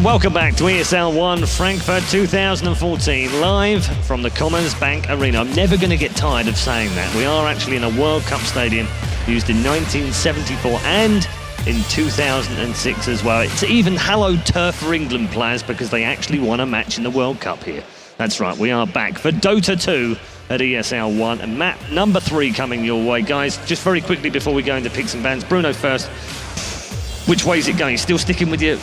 Welcome back to ESL 1 Frankfurt 2014, live from the Commerzbank Arena. I'm never going to get tired of saying that. We are actually in a World Cup stadium used in 1974 and in 2006 as well. It's even hallowed turf for England players because they actually won a match in the World Cup here. That's right, we are back for Dota 2 at ESL 1 and map number 3 coming your way. Guys, just very quickly before we go into picks and bans, Bruno first. Which way is it going? Still sticking with your,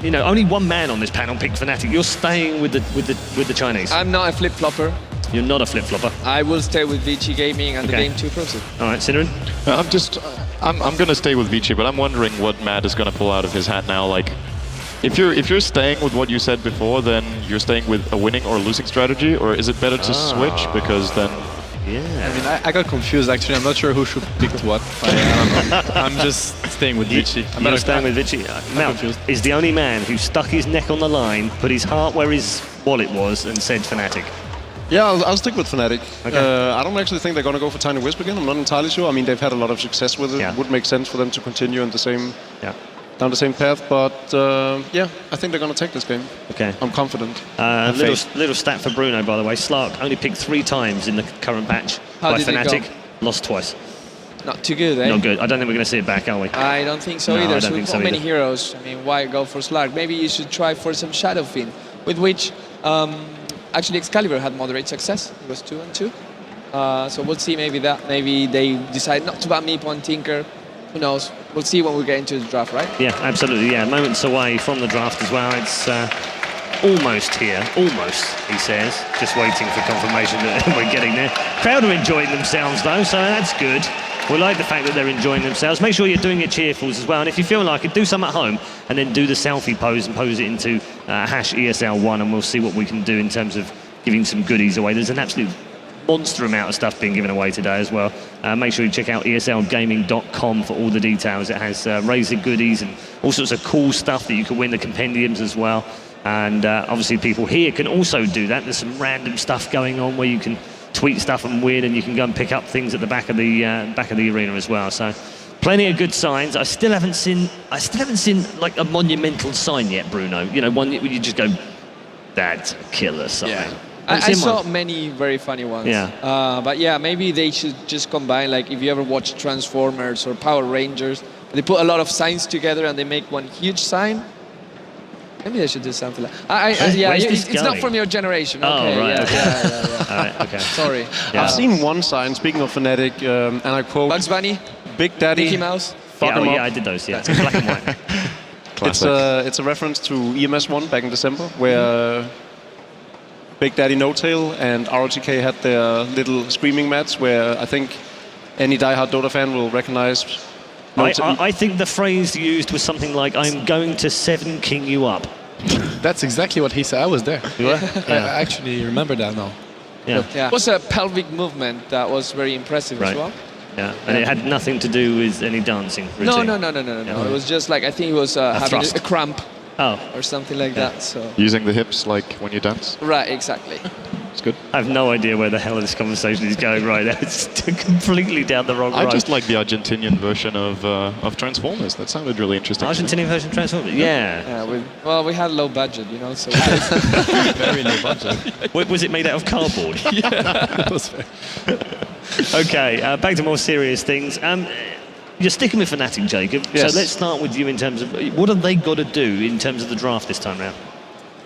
you know, only one man on this panel picked Fnatic. You're staying with the Chinese. I'm not a flip-flopper. You're not a flip-flopper. I will stay with Vici Gaming and the Game 2 process. All right, Cinnamon? I'm going to stay with Vici, but I'm wondering what Matt is going to pull out of his hat now. Like, if you're staying with what you said before, then you're staying with a winning or losing strategy, or is it better to switch because then? Yeah. I mean, I got confused actually. I'm not sure who should pick what. I don't know. I'm just staying with Vici. You're staying with Vici. Mel is the only man who stuck his neck on the line, put his heart where his wallet was, and said Fnatic. Yeah, I'll stick with Fnatic. Okay. I don't actually think they're going to go for Tiny Wisp again. I'm not entirely sure. I mean, they've had a lot of success with it. Yeah. It would make sense for them to continue in the same, down the same path. But yeah, I think they're going to take this game. Okay. I'm confident. Little stat for Bruno, by the way. Slark only picked 3 times in the current patch by Fnatic. Lost twice. Not too good, eh? Not good. I don't think we're going to see it back, are we? I don't think so either. So with so many heroes, I mean, why go for Slark? Maybe you should try for some Shadow Fiend, with which actually Excalibur had moderate success. It was 2-2. So we'll see. Maybe they decide not to ban Meep on Tinker. Who knows? We'll see when we get into the draft, right? Yeah, absolutely. Yeah, moments away from the draft as well. It's almost here. Almost, he says. Just waiting for confirmation that we're getting there. Crowd are enjoying themselves though, so that's good. We like the fact that they're enjoying themselves. Make sure you're doing your cheerfuls as well. And if you feel like it, do some at home and then do the selfie pose and pose it into #ESL1, and we'll see what we can do in terms of giving some goodies away. There's an absolute monster amount of stuff being given away today as well. Make sure you check out eslgaming.com for all the details. It has razor goodies and all sorts of cool stuff that you can win, the compendiums as well. And obviously people here can also do that. There's some random stuff going on where you can tweet stuff and win, and you can go and pick up things at the back of the arena as well. So plenty of good signs. I still haven't seen like a monumental sign yet, Bruno. You know, one that you just go, that's a killer sign. Yeah. I saw many very funny ones. Yeah. But yeah, maybe they should just combine, like if you ever watch Transformers or Power Rangers, they put a lot of signs together and they make one huge sign. Maybe they should do something like it's not from your generation. Okay, oh, right. Yeah. All right, okay. Sorry. Yeah. I've seen one sign, speaking of Fnatic, and I quote... Bugs Bunny? Big Daddy. Mickey Mouse? Fuck 'em up. Yeah, I did those, yeah. It's black and white. It's a reference to EMS1 back in December, where Big Daddy No Tail and ROTK had their little screaming match, where I think any diehard Dota fan will recognize... I think the phrase used was something like, I'm going to 7 king you up. That's exactly what he said. I was there. You were? I actually remember that now. Yeah. It was a pelvic movement that was very impressive as well. Yeah, and it had nothing to do with any dancing routine. No. It was just like, I think he was having a cramp. Oh. Or something like that. So using the hips like when you dance? Right, exactly. It's good. I have no idea where the hell this conversation is going right now. It's completely down the wrong road. I just like the Argentinian version of Transformers. That sounded really interesting. Argentinian version of Transformers? Yeah. We had low budget, you know, so... Very low budget. Was it made out of cardboard? Yeah, it was fair. Okay, back to more serious things. You're sticking with Fnatic, Jacob. Yes. So let's start with you in terms of what have they got to do in terms of the draft this time round?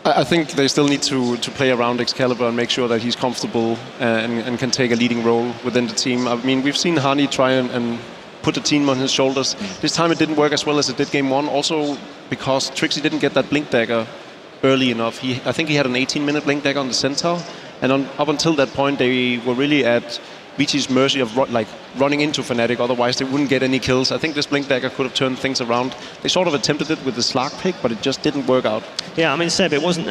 I think they still need to play around Excalibur and make sure that he's comfortable and can take a leading role within the team. I mean, we've seen Hani try and put the team on his shoulders. This time it didn't work as well as it did game 1, also because Trixie didn't get that Blink Dagger early enough. I think he had an 18-minute Blink Dagger on the Centaur, and up until that point they were really at Vici's mercy of running into Fnatic, otherwise they wouldn't get any kills. I think this Blink Dagger could have turned things around. They sort of attempted it with the Slark pick, but it just didn't work out. Yeah, I mean, Seb, it wasn't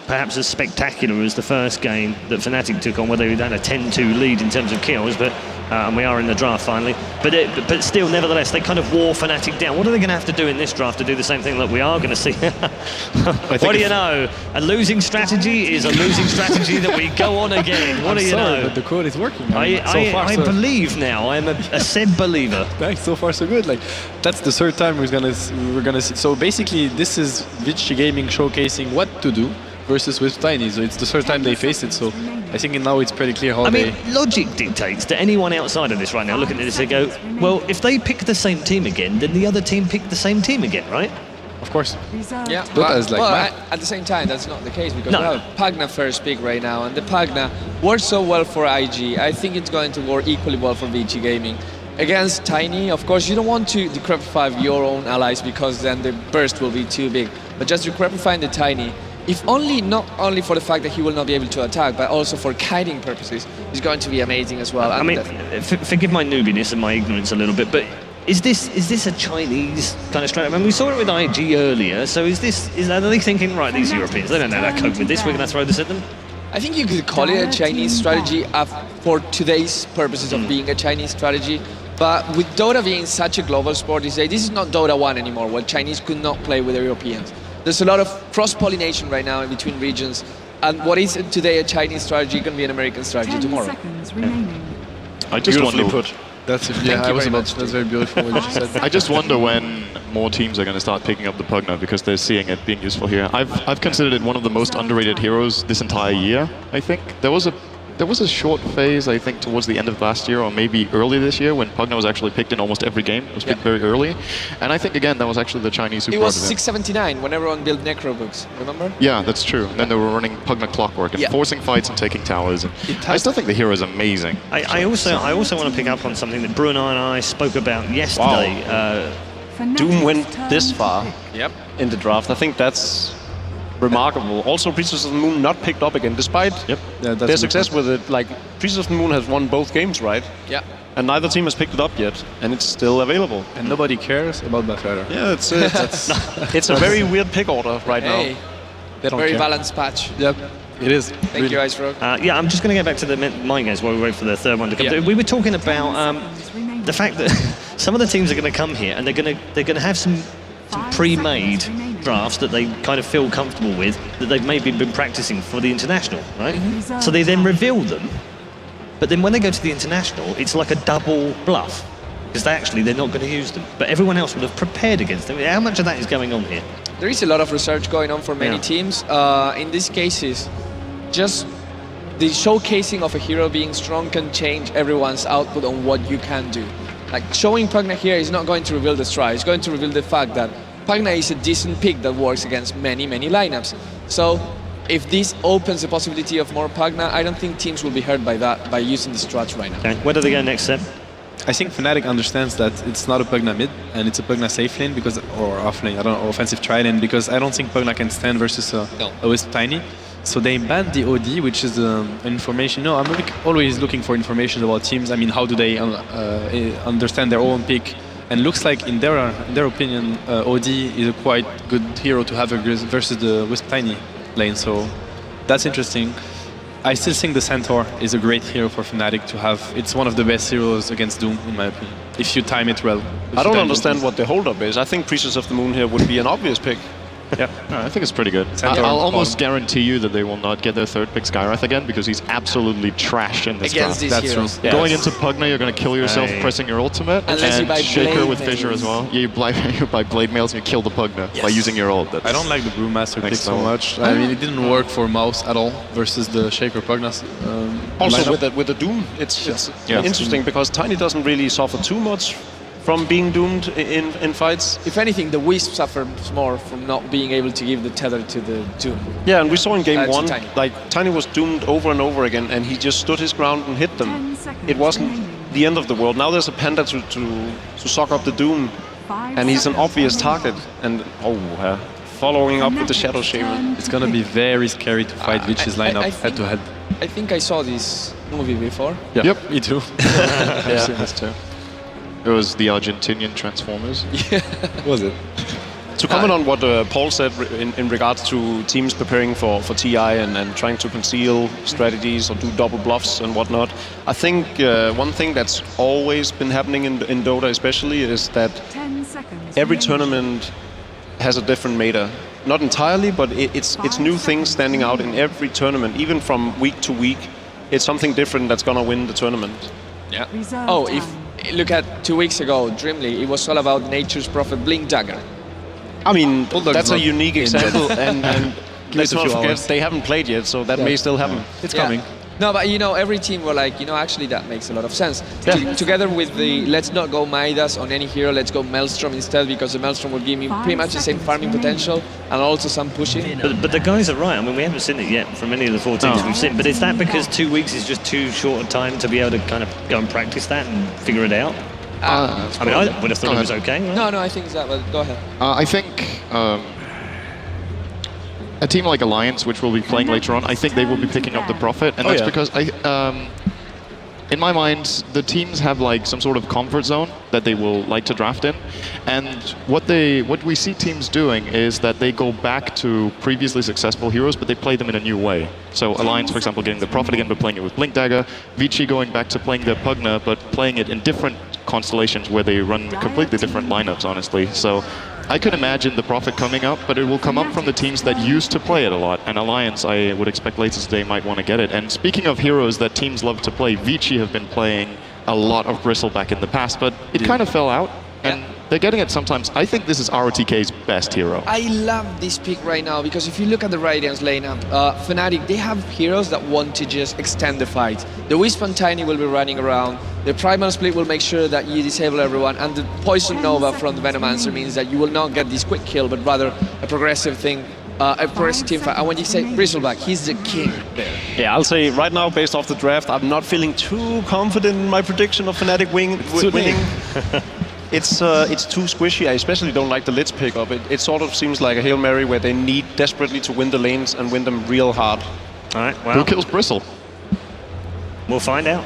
perhaps as spectacular as the first game that Fnatic took on, where they had a 10-2 lead in terms of kills, but and we are in the draft finally. But still, nevertheless, they kind of wore Fnatic down. What are they going to have to do in this draft to do the same thing that we are going to see? What do you know? A losing strategy is a losing strategy that we go on again. What do you know? But the code is working. I believe now. I am a Seb believer. Thanks, so far so good. Like that's the third time we're gonna see. So basically, this is Vici Gaming showcasing what to do versus with Tiny. So it's the third time they face it. So I think now it's pretty clear how I mean, logic dictates to anyone outside of this right now looking at this, they go, well, if they pick the same team again, then the other team pick the same team again, right? Of course. Yeah, Dota is like at the same time, that's not the case because No. we have Pagna first pick right now, and the Pagna works so well for IG. I think it's going to work equally well for Vici Gaming. Against Tiny, of course, you don't want to decrepify your own allies because then the burst will be too big. But just decrepifying the Tiny, not only for the fact that he will not be able to attack, but also for kiting purposes, is going to be amazing as well. I mean, forgive my noobiness and my ignorance a little bit, but is this a Chinese kind of strategy? I mean, we saw it with IG earlier, so are they thinking, right, these Europeans, they don't know how to cope with this, we're going to throw this at them? I think you could call it a Chinese strategy for today's purposes of being a Chinese strategy. But with Dota being such a global sport these days, this is not Dota 1 anymore, where Chinese could not play with the Europeans. There's a lot of cross-pollination right now in between regions. And what is today a Chinese strategy can be an American strategy tomorrow. I just wonder. That's it. Thank Yeah, you I was very about. much. That's very beautiful what you said. I just wonder when more teams are going to start picking up the Pugna because they're seeing it being useful here. I've considered it one of the most underrated heroes this entire year. I think there was a short phase, I think, towards the end of last year or maybe early this year when Pugna was actually picked in almost every game. It was picked very early, and I think again that was actually the Chinese who It brought was it in. 679 when everyone built Necro books. Remember? Yeah, that's true. And then they were running Pugna Clockwork and forcing fights and taking towers. And I still think the hero is amazing. I also want to pick up on something that Bruno and I spoke about yesterday. Doom went this far in the draft. I think that's remarkable. Also, Priestess of the Moon not picked up again, despite their success with it. Like, Priestess of the Moon has won both games, right? Yeah. And neither team has picked it up yet, and it's still available. And nobody cares about Bathrider. Yeah, it's a very weird pick order right now. They don't Very care. balanced patch. Yep, it is. Thank you, Ice Rogue. Yeah, I'm just going to get back to the mind games while we wait for the third one to come through. We were talking about the fact that some of the teams are going to come here and they're going to have some pre-made drafts that they kind of feel comfortable with, that they've maybe been practicing for the international, right? So they then reveal them, but then when they go to the international, it's like a double bluff, because they're not going to use them. But everyone else would have prepared against them. How much of that is going on here? There is a lot of research going on for many teams. In these cases, just the showcasing of a hero being strong can change everyone's output on what you can do. Like, showing Pugna here is not going to reveal the stride. It's going to reveal the fact that Pugna is a decent pick that works against many lineups. So if this opens the possibility of more Pugna, I don't think teams will be hurt by that, by using the strats right now. Okay. Where do they go next, Seb? I think Fnatic understands that it's not a Pugna mid and it's a Pugna safe lane or off lane, I don't know, offensive tri lane, because I don't think Pugna can stand versus a Wisp Tiny. So they banned the OD, which is information. No, I'm always looking for information about teams. I mean, how do they understand their own pick? And looks like, in their opinion, OD is a quite good hero to have versus the Wisp Tiny lane. So that's interesting. I still think the Centaur is a great hero for Fnatic to have. It's one of the best heroes against Doom, in my opinion, if you time it well. I don't understand what the holdup is. I think Priestess of the Moon here would be an obvious pick. Yeah, no, I think it's pretty good. I'll almost guarantee you that they will not get their third pick Skyrath again, because he's absolutely trash in this Against draft. these heroes. Yeah. Going into Pugna, you're going to kill yourself pressing your ultimate, Unless you buy Shaker Blade with Fissure Mails. as well. Yeah, you buy Blade Mails and you kill the Pugna by using your ult. I don't like the Brewmaster pick Next so level. much. I mean, it didn't work for Mouse at all versus the Shaker Pugnas. Also, lineup. with the Doom, it's interesting because Tiny doesn't really suffer too much from being doomed in fights. If anything, the Wisp suffers more from not being able to give the tether to the Doom. Yeah, and we saw in game To one, Tiny. like Tiny was doomed over and over again, and he just stood his ground and hit them. It wasn't the end of the world. Now there's a Panda to suck up the Doom, and he's an obvious target. And following up with the Shadow Shaman. It's gonna be very scary to fight Vici's lineup head to head. I think I saw this movie before. Yep. Me too. I've seen this too. It was the Argentinian Transformers. Was it? To comment on what Paul said in regards to teams preparing for TI and trying to conceal strategies or do double bluffs and whatnot, I think one thing that's always been happening in Dota especially is that every tournament has a different meta. Not entirely, but it's new things standing out in every tournament. Even from week to week, it's something different that's gonna win the tournament. Yeah. Oh, if look at 2 weeks ago, Dreamly, it was all about Nature's Prophet Blink Dagger. I mean, Bulldog's that's a not unique example, and let's a not few forget hours. they haven't played yet, so that may still happen. It's Yeah. coming. No, but you know, every team were like, you know, actually that makes a lot of sense. Together with the let's not go Midas on any hero, let's go Maelstrom instead, because the Maelstrom will give me pretty much the same farming potential and also some pushing. But the guys are right. I mean, we haven't seen it yet from any of the 4 teams we've seen. But is that because 2 weeks is just too short a time to be able to kind of go and practice that and figure it out? I mean, I would have thought it was okay. Right? No, I think it's that, but go ahead. I think a team like Alliance, which we'll be playing later on, I think they will be picking up the Prophet, and that's because in my mind, the teams have like some sort of comfort zone that they will like to draft in, and what we see teams doing is that they go back to previously successful heroes, but they play them in a new way. So Alliance, for example, getting the Prophet again, but playing it with Blink Dagger. Vici going back to playing the Pugna, but playing it in different constellations where they run completely different lineups, honestly. So I could imagine the Prophet coming up, but it will come up from the teams that used to play it a lot. And Alliance, I would expect later today might want to get it. And speaking of heroes that teams love to play, Vici have been playing a lot of Bristleback in the past, but it kind of fell out. And they're getting it sometimes. I think this is ROTK's best hero. I love this pick right now because if you look at the Radiance lineup, Fnatic, they have heroes that want to just extend the fight. The Wisp and Tiny will be running around. The Primal Split will make sure that you disable everyone, and the Poison Nova from the Venomancer means that you will not get this quick kill, but rather a progressive thing, a progressive team fight. And when you say Bristleback, he's the king there. Yeah, I'll say right now, based off the draft, I'm not feeling too confident in my prediction of Fnatic winning. It's too squishy. I especially don't like the Lich pickup. It sort of seems like a Hail Mary where they need desperately to win the lanes and win them real hard. All right, well, Who kills Bristle? we'll find out.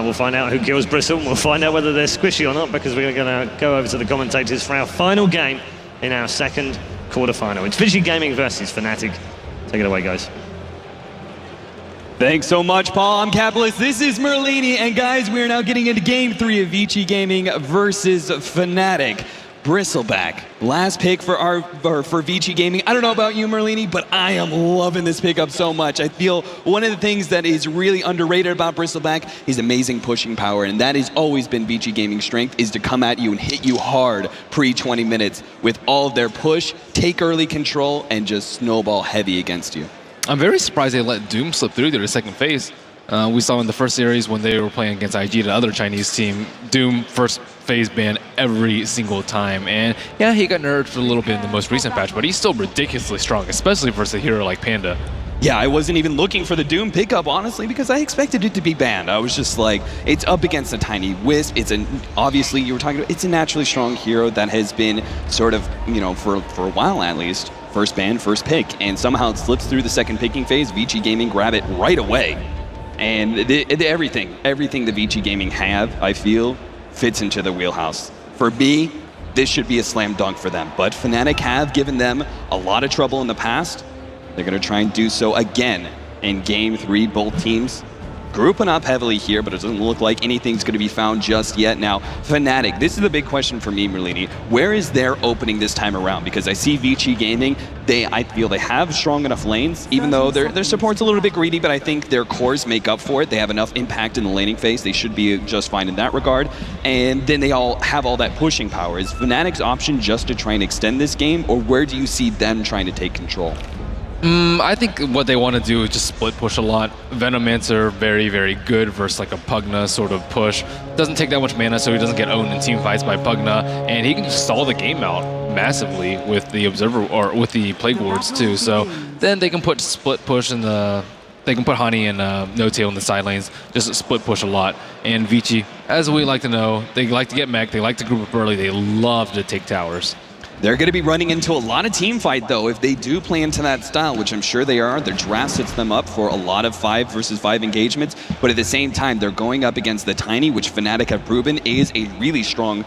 We'll find out who kills Bristle. We'll find out whether they're squishy or not, because we're going to go over to the commentators for our final game in our second quarterfinal. It's Vici Gaming versus Fnatic. Take it away, guys. Thanks so much, Paul. I'm Capitalist. This is Merlini. And guys, we're now getting into game 3 of Vici Gaming versus Fnatic. Bristleback. Last pick for Vici Gaming. I don't know about you, Merlini, but I am loving this pickup so much. I feel one of the things that is really underrated about Bristleback is amazing pushing power, and that has always been Vici Gaming's strength, is to come at you and hit you hard pre-20 minutes with all of their push, take early control, and just snowball heavy against you. I'm very surprised they let Doom slip through their second phase. We saw in the first series when they were playing against IG, the other Chinese team, Doom first phase ban every single time. And yeah, he got nerfed a little bit in the most recent patch, but he's still ridiculously strong, especially versus a hero like Panda. Yeah, I wasn't even looking for the Doom pickup, honestly, because I expected it to be banned. I was just like, it's up against a Tiny Wisp. Obviously, you were talking about, it's a naturally strong hero that has been sort of, you know, for a while at least, first ban, first pick, and somehow it slips through the second picking phase. Vici Gaming grab it right away. And everything the Vici Gaming have, I feel, fits into the wheelhouse. For me, this should be a slam dunk for them. But Fnatic have given them a lot of trouble in the past. They're going to try and do so again in Game 3, both teams. Grouping up heavily here, but it doesn't look like anything's going to be found just yet. Now, Fnatic, this is the big question for me, Merlini. Where is their opening this time around? Because I see Vici Gaming, I feel they have strong enough lanes, even though their support's a little bit greedy, but I think their cores make up for it. They have enough impact in the laning phase. They should be just fine in that regard. And then they all have all that pushing power. Is Fnatic's option just to try and extend this game, or where do you see them trying to take control? I think what they want to do is just split push a lot. Venomancer, very, very good versus like a Pugna sort of push. Doesn't take that much mana, so he doesn't get owned in team fights by Pugna, and he can just stall the game out massively with the Observer or with the Plague Wards too. So then they can put split push in the. They can put Honey and No Tail in the side lanes, just split push a lot. And Vici, as we like to know, they like to get mech, they like to group up early, they love to take towers. They're going to be running into a lot of team fight, though, if they do play into that style, which I'm sure they are. Their draft sets them up for a lot of 5 versus 5 engagements, but at the same time, they're going up against the Tiny, which Fnatic have proven is a really strong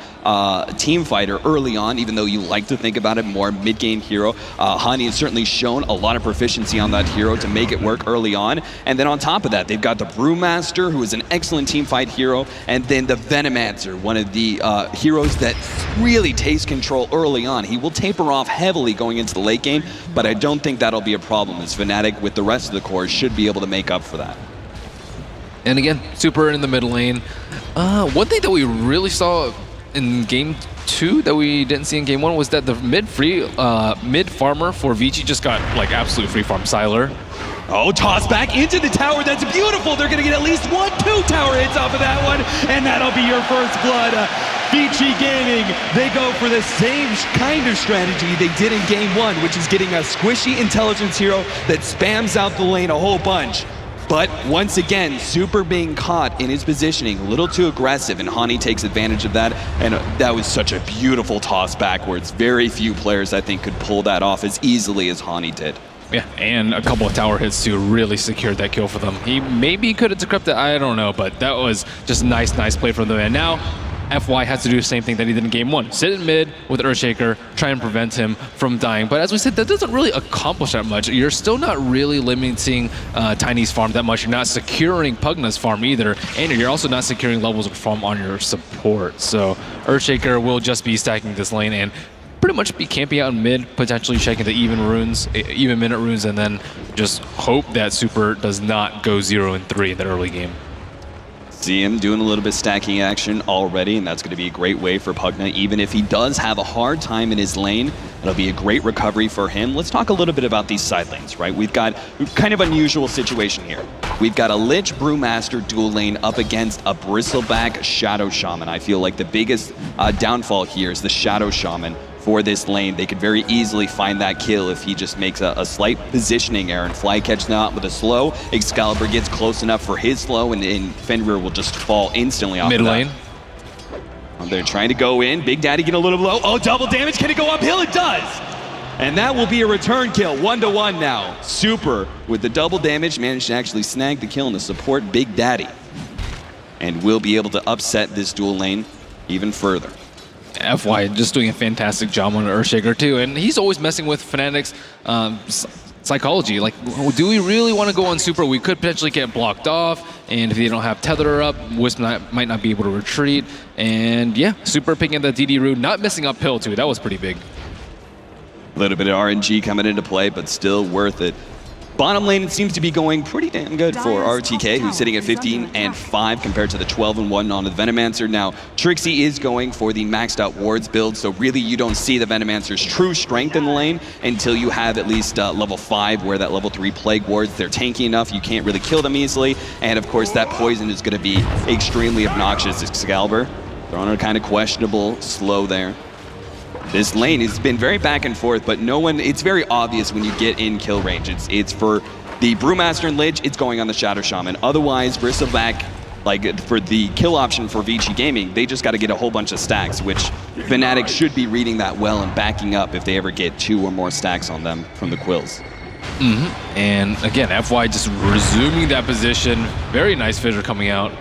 team fighter early on, even though you like to think about it more mid-game hero. Hani has certainly shown a lot of proficiency on that hero to make it work early on, and then on top of that, they've got the Brewmaster, who is an excellent team fight hero, and then the Venomancer, one of the heroes that really takes control early on. He will taper off heavily going into the late game, but I don't think that'll be a problem, as Fnatic with the rest of the core should be able to make up for that. And again, Super in the mid lane. One thing that we really saw in Game 2 that we didn't see in Game 1 was that the mid farmer for Vici just got like absolute free farm Sylar. Oh, toss back into the tower. That's beautiful. They're going to get at least 1-2 tower hits off of that one, and that'll be your first blood. Vici Gaming, they go for the same kind of strategy they did in Game 1, which is getting a squishy intelligence hero that spams out the lane a whole bunch. But once again, Super being caught in his positioning, a little too aggressive, and Hani takes advantage of that. And that was such a beautiful toss backwards. Very few players, I think, could pull that off as easily as Hani did. Yeah, and a couple of tower hits to really secured that kill for them. He maybe could have decrypted, I don't know, but that was just nice play from them. And now FY has to do the same thing that he did in Game 1. Sit in mid with Earthshaker, try and prevent him from dying. But as we said, that doesn't really accomplish that much. You're still not really limiting Tiny's farm that much. You're not securing Pugna's farm either. And you're also not securing levels of farm on your support. So Earthshaker will just be stacking this lane and pretty much be camping out in mid, potentially checking the even minute runes, and then just hope that Super does not go 0-3 in that early game. See him doing a little bit stacking action already, and that's going to be a great way for Pugna. Even if he does have a hard time in his lane, it'll be a great recovery for him. Let's talk a little bit about these side lanes, right? We've got a kind of unusual situation here. We've got a Lich Brewmaster dual lane up against a Bristleback Shadow Shaman. I feel like the biggest downfall here is the Shadow Shaman for this lane. They could very easily find that kill if he just makes a slight positioning error, and Flycatch not with a slow. Excalibur gets close enough for his slow, and Fenrir will just fall instantly off mid lane. They're trying to go in. Big Daddy getting a little low. Oh, double damage. Can it go uphill? It does. And that will be a return kill. 1-1 now. Super, with the double damage, managed to actually snag the kill and to support Big Daddy. And will be able to upset this dual lane even further. FY just doing a fantastic job on Earthshaker too, and he's always messing with Fnatic's psychology. Like, do we really want to go on Super? We could potentially get blocked off, and if they don't have Tether up, Wisp might not be able to retreat. And yeah, Super picking up that DD rune, not missing uphill too. That was pretty big. A little bit of RNG coming into play, but still worth it. Bottom lane, it seems to be going pretty damn good for RTK, who's sitting at 15-5 compared to the 12-1 on the Venomancer. Now, Trixie is going for the maxed out wards build, so really you don't see the Venomancer's true strength in the lane until you have at least level 5, where that level 3 plague wards, they're tanky enough, you can't really kill them easily. And of course, that poison is going to be extremely obnoxious. Excalibur, they're on a kind of questionable slow there. This lane has been very back and forth, but no one, it's very obvious when you get in kill range. It's for the Brewmaster and Lich, it's going on the Shadow Shaman. Otherwise, Bristleback, like for the kill option for Vici Gaming, they just got to get a whole bunch of stacks, which Fnatic should be reading that well and backing up if they ever get 2 or more stacks on them from the Quills. And again, FY just resuming that position. Very nice fissure coming out.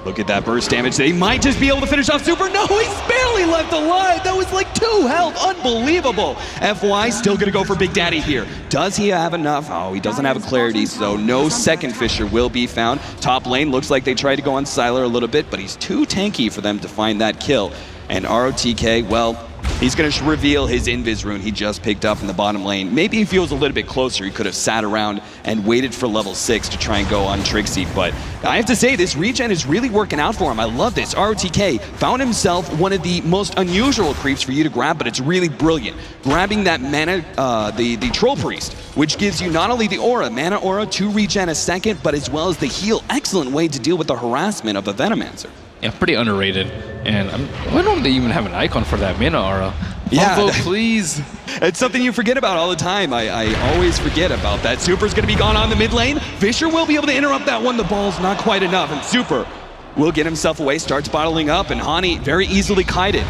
Look at that burst damage. They might just be able to finish off Super. No, he's barely left alive. That was like 2 health. Unbelievable. FY still going to go for Big Daddy here. Does he have enough? Oh, he doesn't have a clarity, so no second Fissure will be found. Top lane looks like they tried to go on Sylar a little bit, but he's too tanky for them to find that kill. And ROTK, well, he's going to reveal his Invis rune he just picked up in the bottom lane. Maybe he feels a little bit closer. He could have sat around and waited for level 6 to try and go on Trixie. But I have to say, this regen is really working out for him. I love this. ROTK found himself one of the most unusual creeps for you to grab, but it's really brilliant. Grabbing that mana, the Troll Priest, which gives you not only the aura, mana aura, 2 regen a second, but as well as the heal. Excellent way to deal with the harassment of a Venomancer. Yeah, pretty underrated. And why don't they even have an icon for that mana aura? Yeah, Vote, please. It's something you forget about all the time. I always forget about that. Super's going to be gone on the mid lane. Fisher will be able to interrupt that one. The ball's not quite enough. And Super will get himself away, starts bottling up, and Hani very easily kited.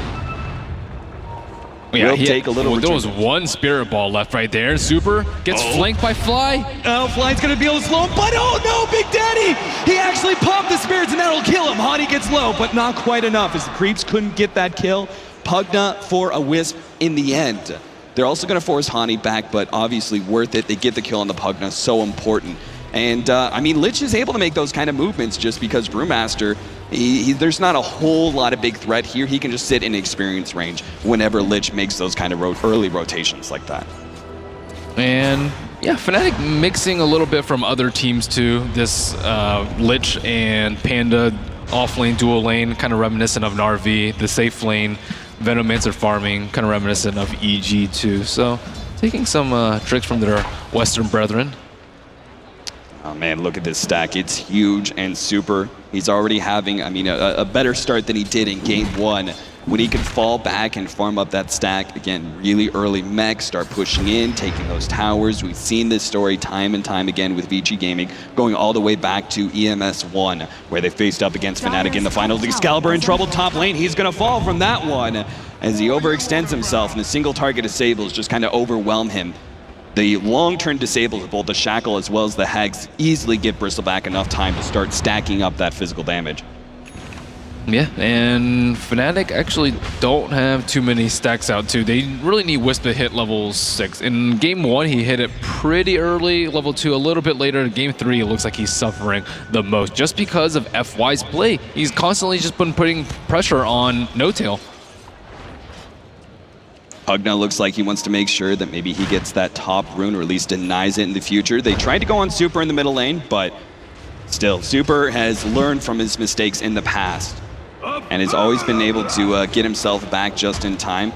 Yeah, will take a little there was 1 Spirit Ball left right there. Super gets flanked by Fly. Oh, Fly's going to be able to slow him, but oh no, Big Daddy! He actually popped the spirits and that'll kill him. Hani gets low, but not quite enough as the creeps couldn't get that kill. Pugna for a Wisp in the end. They're also going to force Hani back, but obviously worth it. They get the kill on the Pugna, so important. And I mean, Lich is able to make those kind of movements just because Brewmaster, there's not a whole lot of big threat here. He can just sit in experience range whenever Lich makes those kind of early rotations like that. And Yeah, Fnatic mixing a little bit from other teams too. This Lich and Panda off-lane, dual lane, kind of reminiscent of Na'Vi. The safe lane, Venomancer farming, kind of reminiscent of EG too. So taking some tricks from their Western brethren. Oh man, look at this stack. It's huge and super. He's already having, I mean, a better start than he did in game 1. When he can fall back and farm up that stack, again, really early mech, start pushing in, taking those towers. We've seen this story time and time again with Vici Gaming, going all the way back to EMS 1, where they faced up against Fnatic in the finals. Excalibur in trouble, top lane. He's going to fall from that one as he overextends himself, and the single target disables just kind of overwhelm him. The long-term disables of both the Shackle as well as the Hex easily give Bristleback enough time to start stacking up that physical damage. Yeah, and Fnatic actually don't have too many stacks out too. They really need Wisp to hit level 6. In game 1, he hit it pretty early. Level 2 a little bit later. In game 3, it looks like he's suffering the most just because of FY's play. He's constantly just been putting pressure on No-Tail. Pugna looks like he wants to make sure that maybe he gets that top rune or at least denies it in the future. They tried to go on Super in the middle lane, but still, Super has learned from his mistakes in the past and has always been able to get himself back just in time.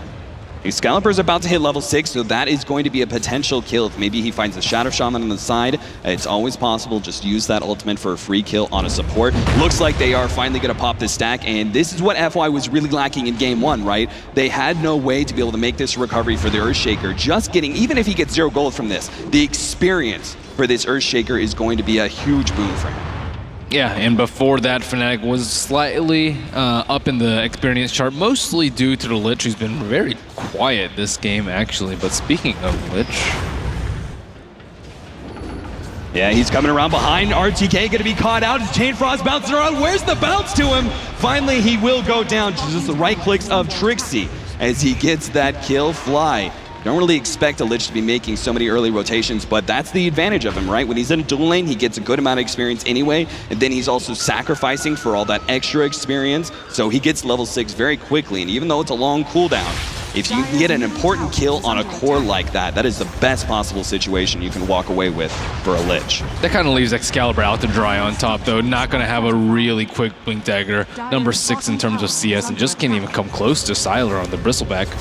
Excalibur's about to hit level 6, so that is going to be a potential kill. If maybe he finds a Shadow Shaman on the side, it's always possible. Just use that ultimate for a free kill on a support. Looks like they are finally going to pop this stack, and this is what FY was really lacking in game 1, right? They had no way to be able to make this recovery for the Earthshaker. Just getting, even if he gets 0 gold from this, the experience for this Earthshaker is going to be a huge boon for him. Yeah, and before that, Fnatic was slightly up in the experience chart, mostly due to the Lich, who's been very quiet this game, actually. But speaking of Lich... Yeah, he's coming around behind. RTK going to be caught out. Chain Frost bouncing around. Where's the bounce to him? Finally, he will go down. Just the right clicks of Trixie as he gets that kill. Fly. Don't really expect a Lich to be making so many early rotations, but that's the advantage of him, right? When he's in dual lane, he gets a good amount of experience anyway, and then he's also sacrificing for all that extra experience, so he gets level 6 very quickly, and even though it's a long cooldown, if you can get an important kill on a core like that, that is the best possible situation you can walk away with for a Lich. That kind of leaves Excalibur out to dry on top, though. Not going to have a really quick Blink Dagger. Number 6 in terms of CS, and just can't even come close to Sylar on the Bristleback.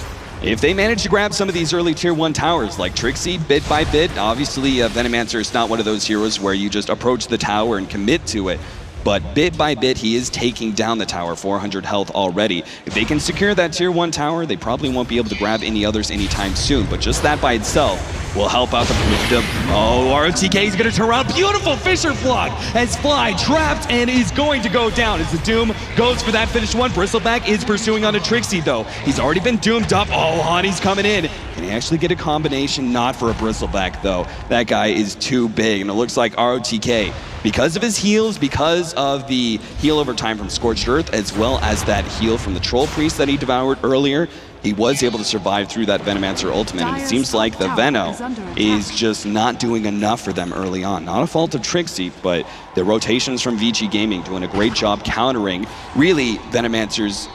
If they manage to grab some of these early tier 1 towers like Trixie bit by bit, obviously Venomancer is not one of those heroes where you just approach the tower and commit to it. But bit by bit, he is taking down the tower, 400 health already. If they can secure that tier 1 tower, they probably won't be able to grab any others anytime soon. But just that by itself will help out the ROTK is going to turn around. Beautiful Fisher block as Fly trapped and is going to go down as the Doom goes for that finish one. Bristleback is pursuing on a Trixie though. He's already been doomed up. Oh, Honey's coming in. Can he actually get a combination? Not for a Bristleback though. That guy is too big, and it looks like ROTK, because of his heals, because of the heal over time from Scorched Earth, as well as that heal from the Troll Priest that he devoured earlier, he was able to survive through that Venomancer ultimate, and it seems like the Veno is just not doing enough for them early on. Not a fault of Trixie, but the rotations from Vici Gaming doing a great job countering really Venomancer's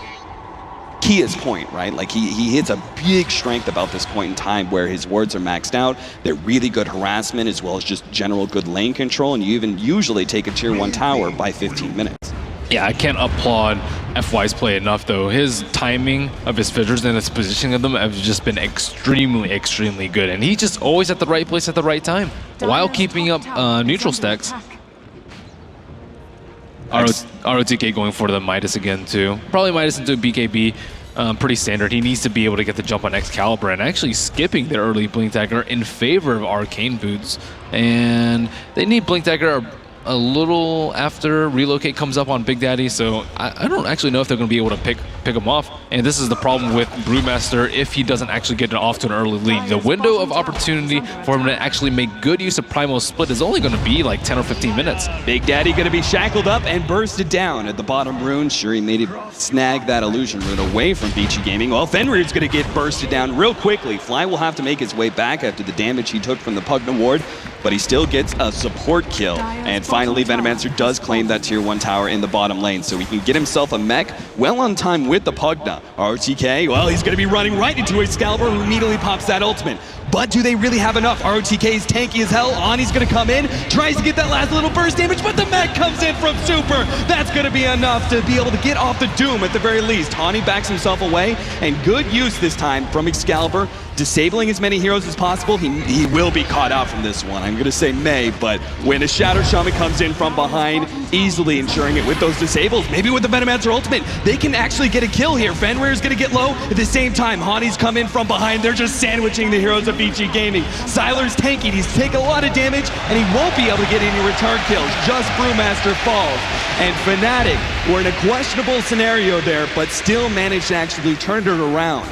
keyest point, right? Like he hits a big strength about this point in time where his wards are maxed out. They're really good harassment as well as just general good lane control, and you even usually take a tier 1 tower by 15 minutes. Yeah, I can't applaud FY's play enough though. His timing of his fissures and his positioning of them have just been extremely, extremely good. And he's just always at the right place at the right time while keeping up neutral stacks. ROTK going for the Midas again too. Probably Midas into BKB. Pretty standard. He needs to be able to get the jump on Excalibur and actually skipping the early Blink Dagger in favor of Arcane Boots. And they need Blink Dagger a little after Relocate comes up on Big Daddy, so I don't actually know if they're going to be able to pick him off. And this is the problem with Brewmaster if he doesn't actually get it off to an early lead. The window of opportunity for him to actually make good use of Primal Split is only going to be like 10 or 15 minutes. Big Daddy going to be shackled up and bursted down at the bottom rune. Sure, he made it snag that illusion rune away from Vici Gaming. Well, Fenrir's going to get bursted down real quickly. Fly will have to make his way back after the damage he took from the Pugna ward, but he still gets a support kill. And finally, Venomancer does claim that tier 1 tower in the bottom lane, so he can get himself a mech well on time with the Pugna. RTK, well, he's going to be running right into Excalibur, who immediately pops that ultimate. but do they really have enough? ROTK is tanky as hell. Ani's gonna come in, tries to get that last little burst damage, but the mech comes in from Super. That's gonna be enough to be able to get off the Doom at the very least. Hani backs himself away, and good use this time from Excalibur, disabling as many heroes as possible. He will be caught out from this one. I'm gonna say May, but when a Shadow Shaman comes in from behind, easily ensuring it with those disables, maybe with the Venomancer ultimate, they can actually get a kill here. Fenrir's gonna get low. At the same time, Hani's come in from behind. They're just sandwiching the heroes of Vici Gaming. Sylar's tanking. He's taking a lot of damage, and he won't be able to get any return kills. Just Brewmaster falls. And Fnatic were in a questionable scenario there, but still managed to actually turn it around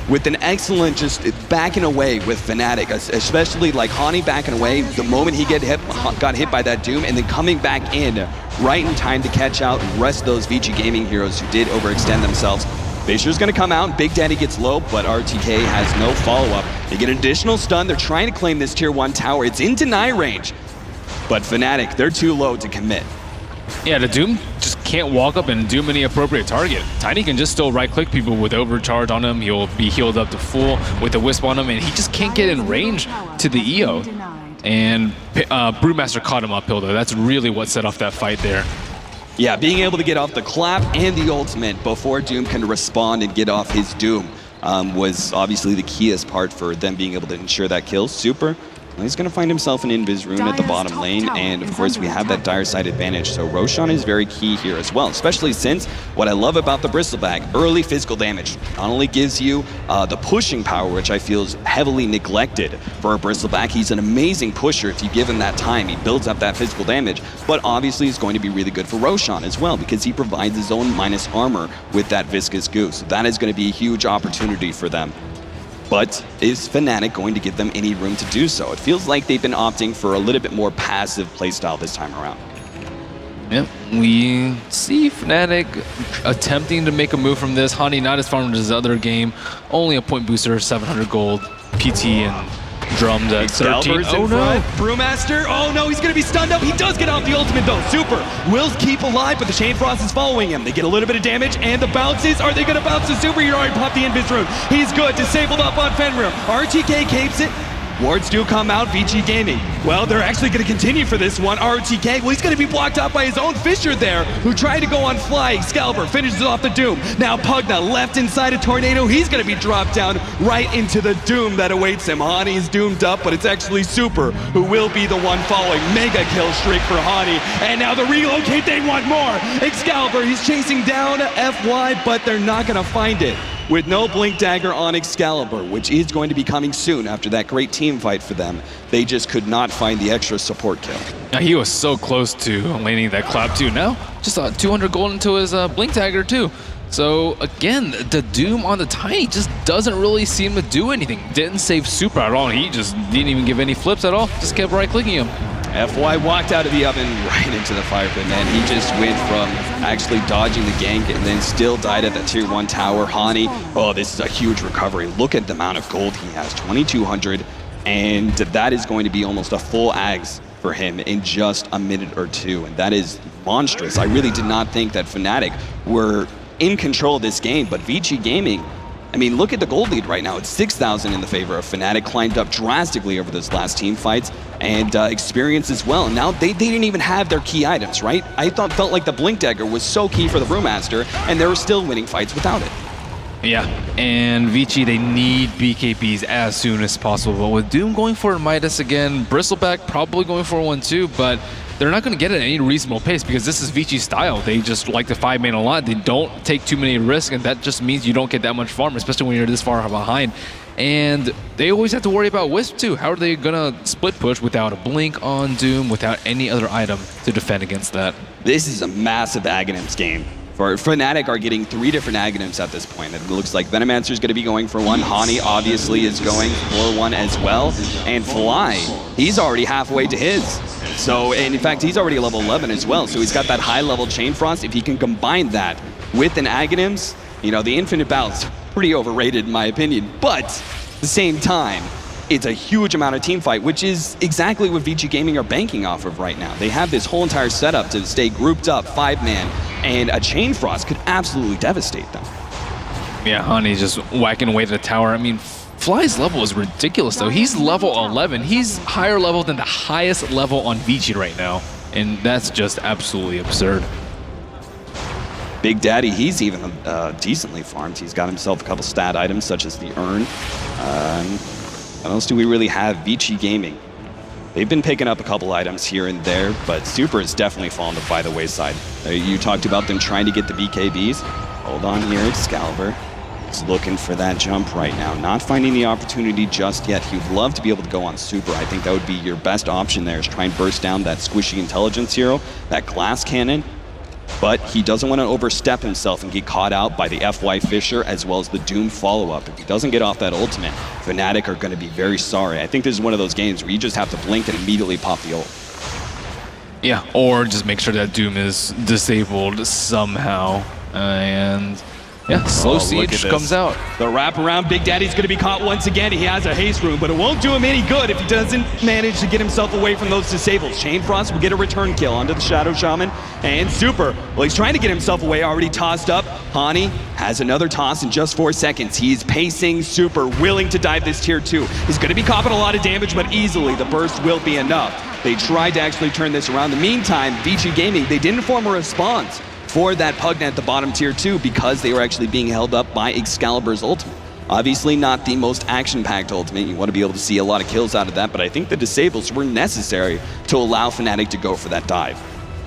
with an excellent just backing away with Fnatic, especially like Hani backing away the moment he got hit by that Doom, and then coming back in right in time to catch out and rest those Vici Gaming heroes who did overextend themselves. Fisher's gonna come out, Big Daddy gets low, but RTK has no follow-up. They get an additional stun, they're trying to claim this tier 1 tower. It's in deny range, but Fnatic, they're too low to commit. Yeah, the Doom just can't walk up and doom any appropriate target. Tiny can just still right-click people with overcharge on him. He'll be healed up to full with the Wisp on him, and he just can't get in range to the EO. And Brewmaster caught him uphill, though. That's really what set off that fight there. Yeah, being able to get off the clap and the ultimate before Doom can respond and get off his Doom was obviously the keyest part for them being able to ensure that kill. Super. Well, he's going to find himself an invis rune at the bottom lane, and of course we have that dire side advantage, so Roshan is very key here as well, especially since what I love about the Bristleback, early physical damage, not only gives you the pushing power, which I feel is heavily neglected for a Bristleback. He's an amazing pusher if you give him that time. He builds up that physical damage, but obviously it's going to be really good for Roshan as well, because he provides his own minus armor with that Viscous Goo, so that is going to be a huge opportunity for them. But is Fnatic going to give them any room to do so? It feels like they've been opting for a little bit more passive playstyle this time around. Yep, we see Fnatic attempting to make a move from this. Hani not as farmed as his other game. Only a point booster, 700 gold, PT, and drummed at 13. Oh no! Brewmaster, oh no, he's gonna be stunned up. He does get off the ultimate though. Super. Will's keep alive, but the Chain Frost is following him. They get a little bit of damage, and the bounces, are they gonna bounce to Super? He already popped the invis rune. He's good, disabled up on Fenrir. RTK capes it. Wards do come out, Vici Gaming. Well, they're actually going to continue for this one. RTK, well, he's going to be blocked out by his own Fisher there, who tried to go on fly. Excalibur finishes off the Doom. Now Pugna left inside a Tornado. He's going to be dropped down right into the Doom that awaits him. Hani is doomed up, but it's actually Super who will be the one following. Mega kill streak for Hani. And now the relocate, they want more. Excalibur, he's chasing down FY, but they're not going to find it. With no Blink Dagger on Excalibur, which is going to be coming soon after that great team fight for them, they just could not find the extra support kill. Now, he was so close to landing that clap too. Now, just 200 gold into his Blink Dagger too. So again, the Doom on the Tiny just doesn't really seem to do anything. Didn't save Super at all. He just didn't even give any flips at all. Just kept right-clicking him. FY walked out of the oven right into the fire pit, man. He just went from actually dodging the gank and then still died at the tier 1 tower. Hani, oh, this is a huge recovery. Look at the amount of gold he has, 2,200, and that is going to be almost a full Ags for him in just a minute or two, and that is monstrous. I really did not think that Fnatic were in control of this game, but Vici Gaming, I mean, look at the gold lead right now. It's 6,000 in the favor of Fnatic, climbed up drastically over those last team fights, and experience as well. And now they didn't even have their key items, right? I felt like the Blink Dagger was so key for the Brewmaster, and they were still winning fights without it. Yeah, and Vici, they need BKBs as soon as possible. But with Doom going for a Midas again, Bristleback probably going for one too, but they're not going to get it at any reasonable pace because this is Vici's style. They just like to 5-man a lot. They don't take too many risks, and that just means you don't get that much farm, especially when you're this far behind. And they always have to worry about Wisp too. How are they going to split push without a Blink on Doom, without any other item to defend against that? This is a massive Aghanims game. For Fnatic are getting 3 different Aghanims at this point. It looks like Venomancer is going to be going for one. Hani obviously is going for one as well. And Fly, he's already halfway to his. So, and in fact, he's already level 11 as well. So he's got that high level Chain Frost. If he can combine that with an Aghanims, you know, the Infinite Battle's pretty overrated in my opinion. But at the same time, it's a huge amount of team fight, which is exactly what Vici Gaming are banking off of right now. They have this whole entire setup to stay grouped up, 5-man, and a Chain Frost could absolutely devastate them. Yeah, Hani's just whacking away at the tower. I mean, Fly's level is ridiculous, though. He's level 11. He's higher level than the highest level on Vici right now. And that's just absolutely absurd. Big Daddy, he's even decently farmed. He's got himself a couple stat items, such as the Urn. What else do we really have? Vici Gaming. They've been picking up a couple items here and there, but Super has definitely fallen by the wayside. You talked about them trying to get the BKBs. Hold on here, Excalibur. He's looking for that jump right now. Not finding the opportunity just yet. He would love to be able to go on Super. I think that would be your best option there, is try and burst down that squishy intelligence hero, that glass cannon. But he doesn't want to overstep himself and get caught out by the FY Fisher as well as the Doom follow-up. If he doesn't get off that ultimate, Fnatic are going to be very sorry. I think this is one of those games where you just have to blink and immediately pop the ult. Yeah, or just make sure that Doom is disabled somehow. And yeah, slow siege comes out. The wraparound, Big Daddy's going to be caught once again. He has a haste rune, but it won't do him any good if he doesn't manage to get himself away from those disables. Chain Frost will get a return kill onto the Shadow Shaman. And Super, well, he's trying to get himself away, already tossed up. Hani has another toss in just 4 seconds. He's pacing Super, willing to dive this tier 2. He's going to be copping a lot of damage, but easily the burst will be enough. They tried to actually turn this around. In the meantime, Vici Gaming, they didn't form a response for that Pugna at the bottom tier 2 because they were actually being held up by Excalibur's ultimate. Obviously not the most action-packed ultimate. You want to be able to see a lot of kills out of that, but I think the disables were necessary to allow Fnatic to go for that dive.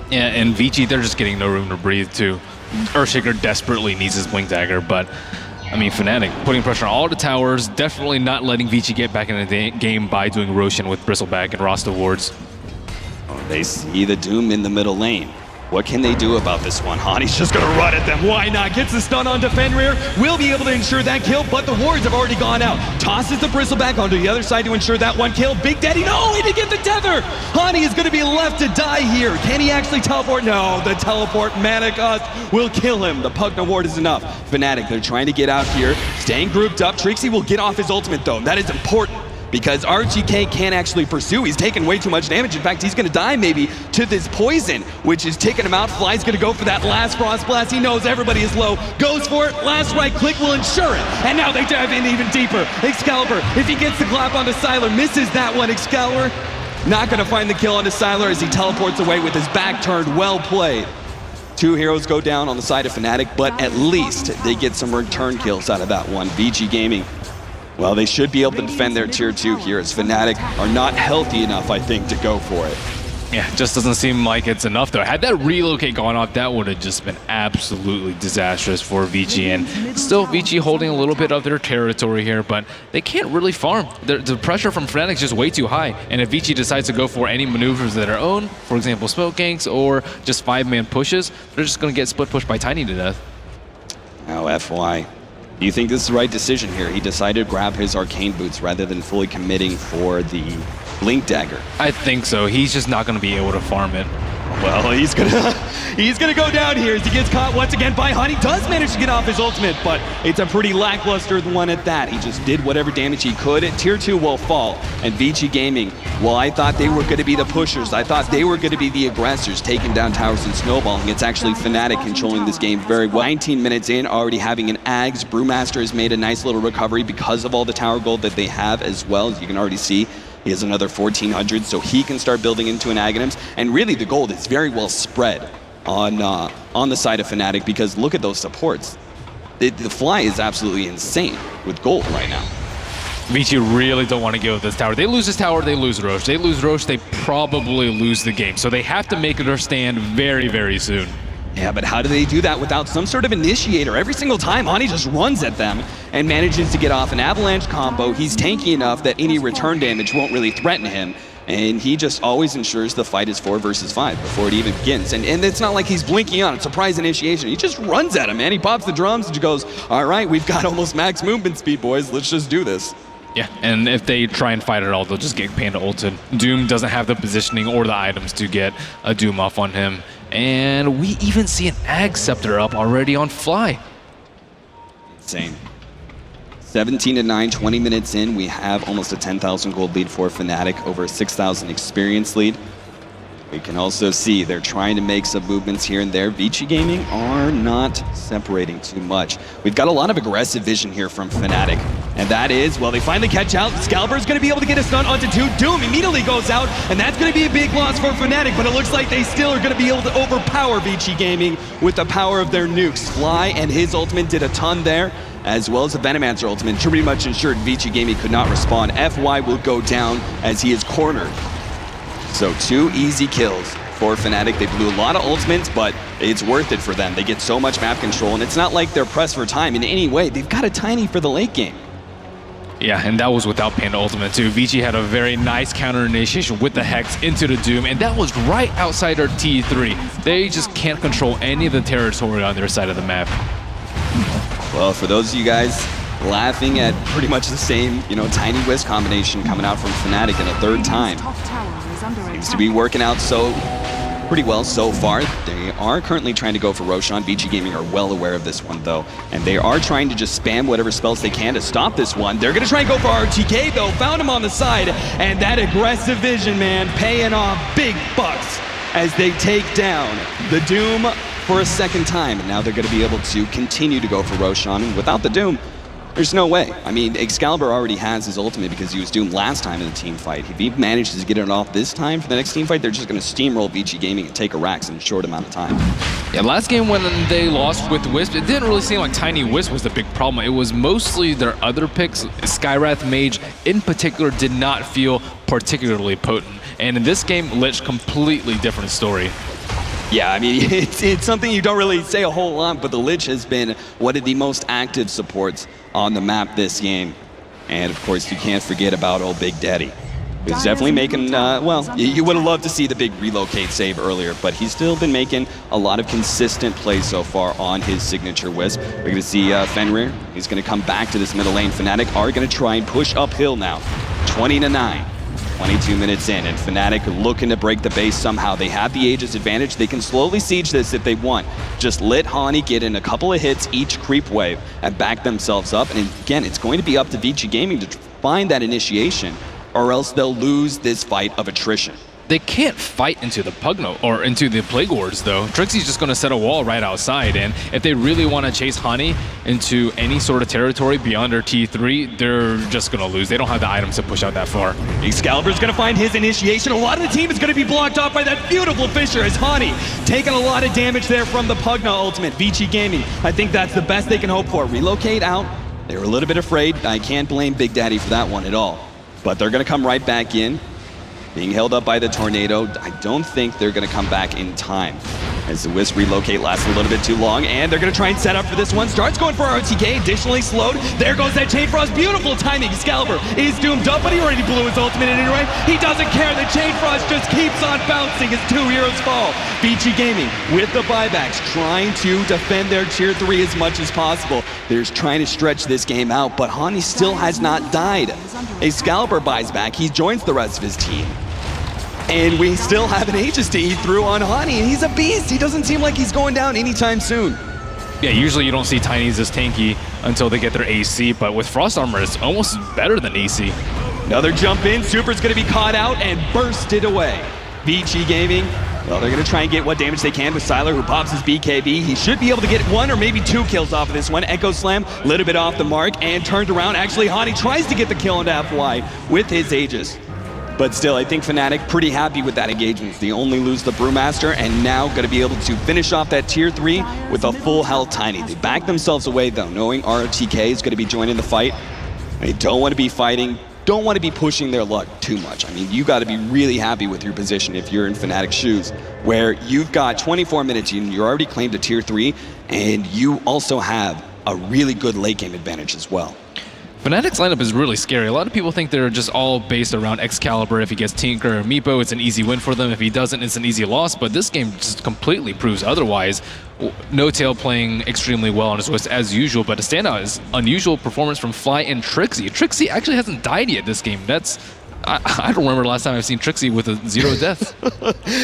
Yeah, and Vici, they're just getting no room to breathe too. Earthshaker desperately needs his Blink Dagger, but I mean, Fnatic putting pressure on all the towers, definitely not letting Vici get back in the game by doing Roshan with Bristleback and Rasta wards. Oh, they see the Doom in the middle lane. What can they do about this one? Hani's just gonna run at them. Why not? Gets the stun onto Fenrir. Will be able to ensure that kill, but the wards have already gone out. Tosses the Bristleback onto the other side to ensure that one kill. Big Daddy, no, he didn't get the tether. Hani is gonna be left to die here. Can he actually teleport? No, the teleport Manic will kill him. The Pugna ward is enough. Fnatic, they're trying to get out here. Staying grouped up. Trixie will get off his ultimate though. That is important, because RGK can't actually pursue. He's taking way too much damage. In fact, he's going to die maybe to this poison, which is taking him out. Fly's going to go for that last Frost Blast. He knows everybody is low. Goes for it. Last right click will ensure it. And now they dive in even deeper. Excalibur, if he gets the clap onto Sylar, misses that one. Excalibur not going to find the kill onto Sylar as he teleports away with his back turned. Well played. 2 heroes go down on the side of Fnatic, but at least they get some return kills out of that one. Vici Gaming, well, they should be able to defend their tier 2 here, as Fnatic are not healthy enough, I think, to go for it. Yeah, just doesn't seem like it's enough, though. Had that relocate gone off, that would have just been absolutely disastrous for Vici. And still, Vici holding a little bit of their territory here, but they can't really farm. The pressure from Fnatic is just way too high. And if Vici decides to go for any maneuvers of their own, for example, smoke ganks or just 5-man pushes, they're just going to get split pushed by Tiny to death. Now, FY. Do you think this is the right decision here? He decided to grab his Arcane Boots rather than fully committing for the Blink Dagger. I think so. He's just not going to be able to farm it. Well, he's gonna go down here as he gets caught once again by Hani. Does manage to get off his ultimate, but it's a pretty lackluster one at that. He just did whatever damage he could. Tier 2 will fall. And Vici Gaming, well, I thought they were going to be the pushers. I thought they were going to be the aggressors, taking down towers and snowballing. It's actually Fnatic controlling this game very well. 19 minutes in, already having an Ags. Brewmaster has made a nice little recovery because of all the tower gold that they have as well, as you can already see. He has another 1,400, so he can start building into an Aghanims. And really, the gold is very well spread on the side of Fnatic, because look at those supports. The Fly is absolutely insane with gold right now. Vici really don't want to give up this tower. They lose this tower, they lose Roche. They lose Roche, they probably lose the game. So they have to make their stand very, very soon. Yeah, but how do they do that without some sort of initiator? Every single time, Hani just runs at them and manages to get off an avalanche combo. He's tanky enough that any return damage won't really threaten him. And he just always ensures the fight is 4 versus 5 before it even begins. And it's not like he's blinking on it, surprise initiation. He just runs at him, man. He pops the drums and goes, all right, we've got almost max movement speed, boys. Let's just do this. Yeah, and if they try and fight at all, they'll just get Panda ulted. Doom doesn't have the positioning or the items to get a Doom off on him. And we even see an Ag Scepter up already on Fly. Insane. 17-9, 20 minutes in, we have almost a 10,000 gold lead for Fnatic, over a 6,000 experience lead. We can also see they're trying to make some movements here and there. Vici Gaming are not separating too much. We've got a lot of aggressive vision here from Fnatic. And that is, well, they finally catch out. Excalibur's going to be able to get a stun onto 2. Doom immediately goes out, and that's going to be a big loss for Fnatic, but it looks like they still are going to be able to overpower Vici Gaming with the power of their nukes. Fly and his ultimate did a ton there, as well as the Venomancer ultimate pretty much ensured Vici Gaming could not respond. FY will go down as he is cornered. So 2 easy kills for Fnatic. They blew a lot of ultimates, but it's worth it for them. They get so much map control, and it's not like they're pressed for time in any way. They've got a Tiny for the late game. Yeah, and that was without Panda ultimate too. Vici had a very nice counter initiation with the Hex into the Doom, and that was right outside their T3. They just can't control any of the territory on their side of the map. Well, for those of you guys laughing at pretty much the same, Tiny Wisp combination coming out from Fnatic in a third time. Seems to be working out pretty well so far. They are currently trying to go for Roshan. Vici Gaming are well aware of this one though, and they are trying to just spam whatever spells they can to stop this one. They're gonna try and go for RTK though, found him on the side, and that aggressive vision, man, paying off big bucks as they take down the Doom for a second time. And now they're gonna be able to continue to go for Roshan, and without the Doom, there's no way. I mean, Excalibur already has his ultimate because he was doomed last time in the team fight. If he manages to get it off this time for the next team fight, they're just going to steamroll Vici Gaming and take a Rax in a short amount of time. Yeah, last game when they lost with Wisp, it didn't really seem like Tiny Wisp was the big problem. It was mostly their other picks. Skywrath Mage in particular did not feel particularly potent. And in this game, Lich, completely different story. Yeah, I mean, it's something you don't really say a whole lot, but the Lich has been one of the most active supports on the map this game. And of course, you can't forget about old Big Daddy. He's definitely making, well, you would have loved to see the big relocate save earlier, but he's still been making a lot of consistent plays so far on his signature Wisp. We're going to see Fenrir. He's going to come back to this middle lane. Fnatic are going to try and push uphill now. 20-9. 22 minutes in, and Fnatic are looking to break the base somehow. They have the Aegis advantage. They can slowly siege this if they want. Just let Hani get in a couple of hits each creep wave and back themselves up. And again, it's going to be up to Vici Gaming to find that initiation, or else they'll lose this fight of attrition. They can't fight into the Pugno or into the Plague Wards though. Trixie's just going to set a wall right outside, and if they really want to chase Hani into any sort of territory beyond their T3, they're just going to lose. They don't have the items to push out that far. Excalibur's going to find his initiation. A lot of the team is going to be blocked off by that beautiful Fissure as Hani taking a lot of damage there from the Pugna ultimate. Vici Gaming, I think that's the best they can hope for. Relocate out. They were a little bit afraid. I can't blame Big Daddy for that one at all. But they're going to come right back in. Being held up by the tornado, I don't think they're going to come back in time. As the Wisp relocate lasts a little bit too long, and they're going to try and set up for this one. Starts going for RTK, additionally slowed. There goes that Chain Frost, beautiful timing. Excalibur is doomed up, but he already blew his ultimate in anyway. He doesn't care, the Chain Frost just keeps on bouncing as 2 heroes fall. Vici Gaming with the buybacks, trying to defend their tier 3 as much as possible. They're trying to stretch this game out, but Hani still has not died. Excalibur buys back, he joins the rest of his team. And we still have an Aegis to eat through on Hani, and he's a beast. He doesn't seem like he's going down anytime soon. Yeah, usually you don't see Tinies this tanky until they get their AC, but with Frost Armor, it's almost better than AC. Another jump in, Super's gonna be caught out and bursted away. Vici Gaming, well, they're gonna try and get what damage they can with Sylar, who pops his BKB. He should be able to get 1 or maybe 2 kills off of this one. Echo Slam, a little bit off the mark, and turned around. Actually, Hani tries to get the kill into FY with his Aegis. But still, I think Fnatic pretty happy with that engagement. They only lose the Brewmaster, and now going to be able to finish off that tier 3 with a full health Tiny. They back themselves away though, knowing RTK is going to be joining the fight. They don't want to be fighting, don't want to be pushing their luck too much. I mean, you got to be really happy with your position if you're in Fnatic's shoes, where you've got 24 minutes and you're already claimed a tier 3, and you also have a really good late game advantage as well. Fnatic's lineup is really scary. A lot of people think they're just all based around Excalibur. If he gets Tinker or Meepo, it's an easy win for them. If he doesn't, it's an easy loss. But this game just completely proves otherwise. No Tail playing extremely well on his Wisp as usual, but a standout is unusual performance from Fly and Trixie. Trixie actually hasn't died yet this game. That's I don't remember the last time I've seen Trixie with a 0 deaths.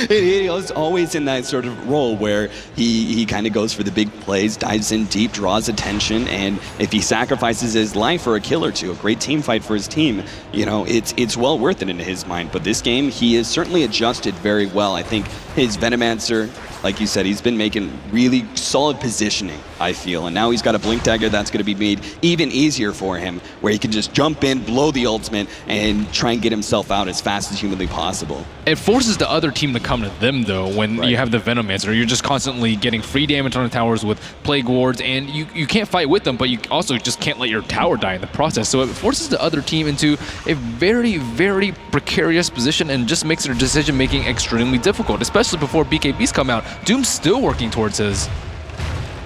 He is always in that sort of role where he kind of goes for the big plays, dives in deep, draws attention, and if he sacrifices his life for a kill or two, a great team fight for his team, you know, it's well worth it in his mind. But this game, he has certainly adjusted very well. I think his Venomancer, like you said, he's been making really solid positioning, I feel. And now he's got a Blink Dagger that's going to be made even easier for him, where he can just jump in, blow the ultimate, and try and get himself out as fast as humanly possible. It forces the other team to come to them, though, when you have the Venomancer. You're just constantly getting free damage on the towers with Plague Wards, and you can't fight with them, but you also just can't let your tower die in the process. So it forces the other team into a very, very precarious position and just makes their decision-making extremely difficult, especially before BKBs come out. Doom's still working towards his.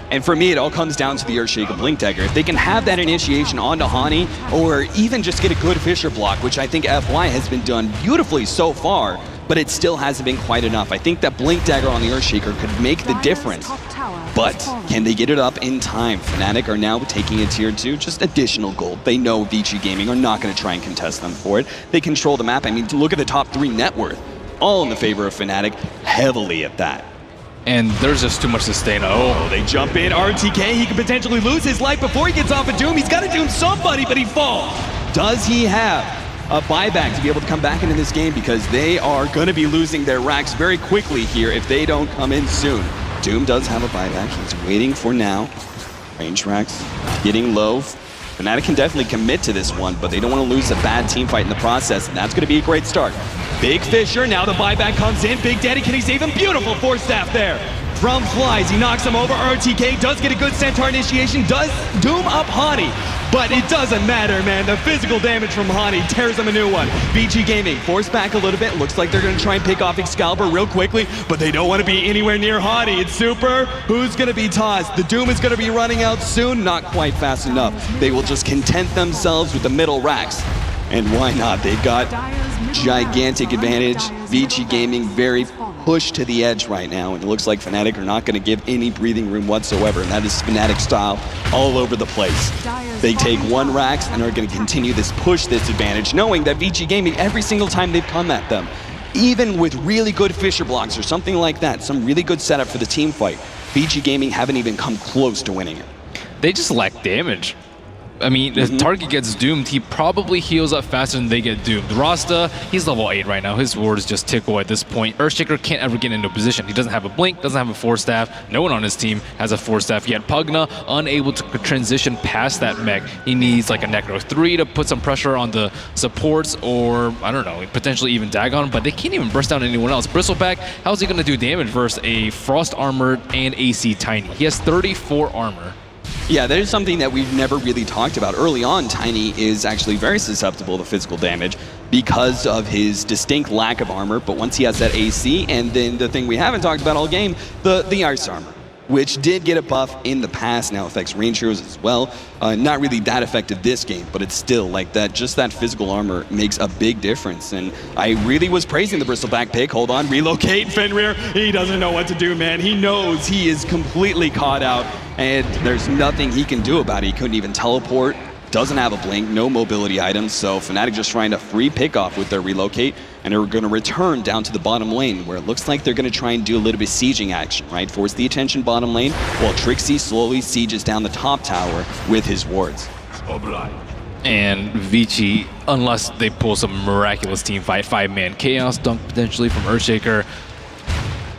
And for me, it all comes down to the Earthshaker Blink Dagger. If they can have that initiation onto Hani, or even just get a good Fissure block, which I think FY has been done beautifully so far, but it still hasn't been quite enough. I think that Blink Dagger on the Earthshaker could make the difference. But can they get it up in time? Fnatic are now taking a tier 2, just additional gold. They know Vici Gaming are not going to try and contest them for it. They control the map. I mean, look at the top 3 net worth. All in the favor of Fnatic, heavily at that. And there's just too much sustain. Oh, They jump in, RTK, he could potentially lose his life before he gets off of Doom. He's got to Doom somebody, but he falls. Does he have a buyback to be able to come back into this game? Because they are going to be losing their racks very quickly here if they don't come in soon. Doom does have a buyback. He's waiting for now. Range racks getting low. Fnatic can definitely commit to this one, but they don't want to lose a bad team fight in the process, and that's going to be a great start. Big Fissure, now the buyback comes in. Big Daddy, can he save him? Beautiful Force Staff there. From Flies, he knocks him over. RTK does get a good Centaur initiation, does Doom up Hani. But it doesn't matter, man. The physical damage from Hani tears him a new one. Vici Gaming forced back a little bit. Looks like they're going to try and pick off Excalibur real quickly, but they don't want to be anywhere near Hani. It's Super. Who's going to be tossed? The Doom is going to be running out soon. Not quite fast enough. They will just content themselves with the middle racks. And why not? They've got gigantic advantage. Vici Gaming very pushed to the edge right now, and it looks like Fnatic are not going to give any breathing room whatsoever, and that is Fnatic style all over the place. They take 1 racks and are going to continue this push, this advantage, knowing that Vici Gaming, every single time they've come at them, even with really good Fissure blocks or something like that, some really good setup for the team fight, Vici Gaming haven't even come close to winning it. they just lack damage. I mean, if target gets doomed, he probably heals up faster than they get doomed. Rasta, he's level 8 right now. His wards just tickle at this point. Earthshaker can't ever get into a position. He doesn't have a blink, doesn't have a Force Staff. No one on his team has a Force Staff yet. Pugna, unable to transition past that mech. He needs like a Necro 3 to put some pressure on the supports, or, I don't know, potentially even Dagon, but they can't even burst down anyone else. Bristleback, how's he going to do damage versus a Frost Armored and AC Tiny? He has 34 armor. Yeah, that is something that we've never really talked about. Early on, Tiny is actually very susceptible to physical damage because of his distinct lack of armor, but once he has that AC, and then the thing we haven't talked about all game, the ice armor, which did get a buff in the past, now affects range heroes as well. Not really that effective this game, but it's still like that, just that physical armor makes a big difference. And I really was praising the Bristleback pick. Hold on, relocate Fenrir. He doesn't know what to do, man. He knows he is completely caught out, and there's nothing he can do about it. He couldn't even teleport, doesn't have a blink, no mobility items, so Fnatic just trying to free pick off with their relocate, and they're going to return down to the bottom lane, where it looks like they're going to try and do a little bit of sieging action, right? Force the attention bottom lane, while Trixie slowly sieges down the top tower with his wards. And Vici, unless they pull some miraculous team fight, 5-man Chaos Dunk potentially from Earthshaker,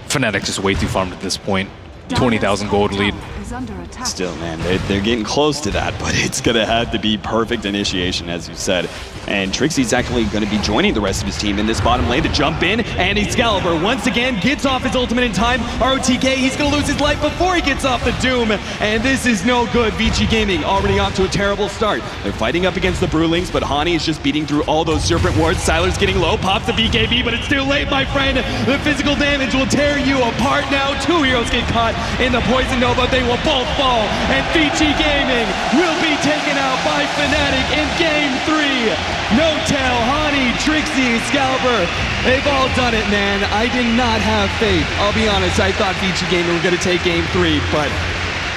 Fnatic just way too farmed at this point. 20,000 gold lead. Still, man, they're getting close to that, but it's going to have to be perfect initiation, as you said. And Trixie's actually going to be joining the rest of his team in this bottom lane to jump in, and Excalibur once again gets off his ultimate in time. ROTK, he's going to lose his life before he gets off the Doom, and this is no good. Vici Gaming already off to a terrible start. They're fighting up against the Brewlings, but Hani is just beating through all those Serpent wards. Siler's getting low, pops the BKB, but it's too late, my friend. The physical damage will tear you apart now. 2 heroes get caught in the Poison Nova. They will both fall, and Vici Gaming will be taken out by Fnatic in Game 3. No-Tail, Hani, Trixie, Excalibur, they've all done it, man. I did not have faith. I'll be honest, I thought Vici Gaming were going to take Game 3, but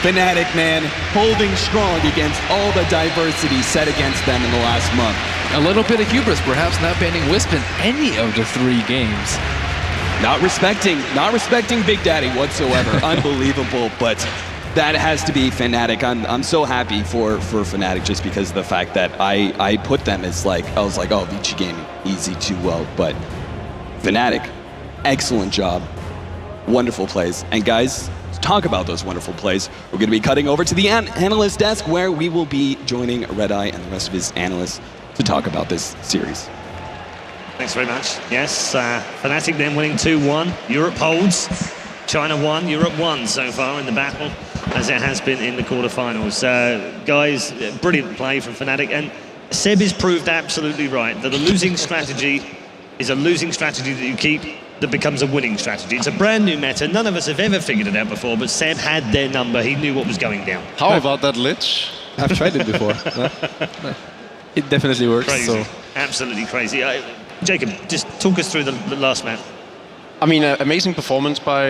Fnatic, man, holding strong against all the diversity set against them in the last month. a little bit of hubris, perhaps not banning Wisp in any of the 3 games. Not respecting Big Daddy whatsoever. Unbelievable, but that has to be Fnatic. I'm so happy for Fnatic just because of the fact that I put them as like, I was like, oh, Vici Gaming, easy to but Fnatic, excellent job, wonderful plays. And guys, to talk about those wonderful plays, we're going to be cutting over to the analyst desk where we will be joining Red Eye and the rest of his analysts to talk about this series. Thanks very much. Yes, Fnatic then winning 2-1. Europe holds. China 1, Europe 1 so far in the battle, as it has been in the quarterfinals. Guys, brilliant play from Fnatic, and Seb is proved absolutely right that a losing strategy is a losing strategy that you keep that becomes a winning strategy. It's a brand new meta. None of us have ever figured it out before, but Seb had their number. He knew what was going down. How about that Lich? I've tried it before. It definitely works. Crazy. So. Absolutely crazy. Jacob, just talk us through the last map. I mean, amazing performance by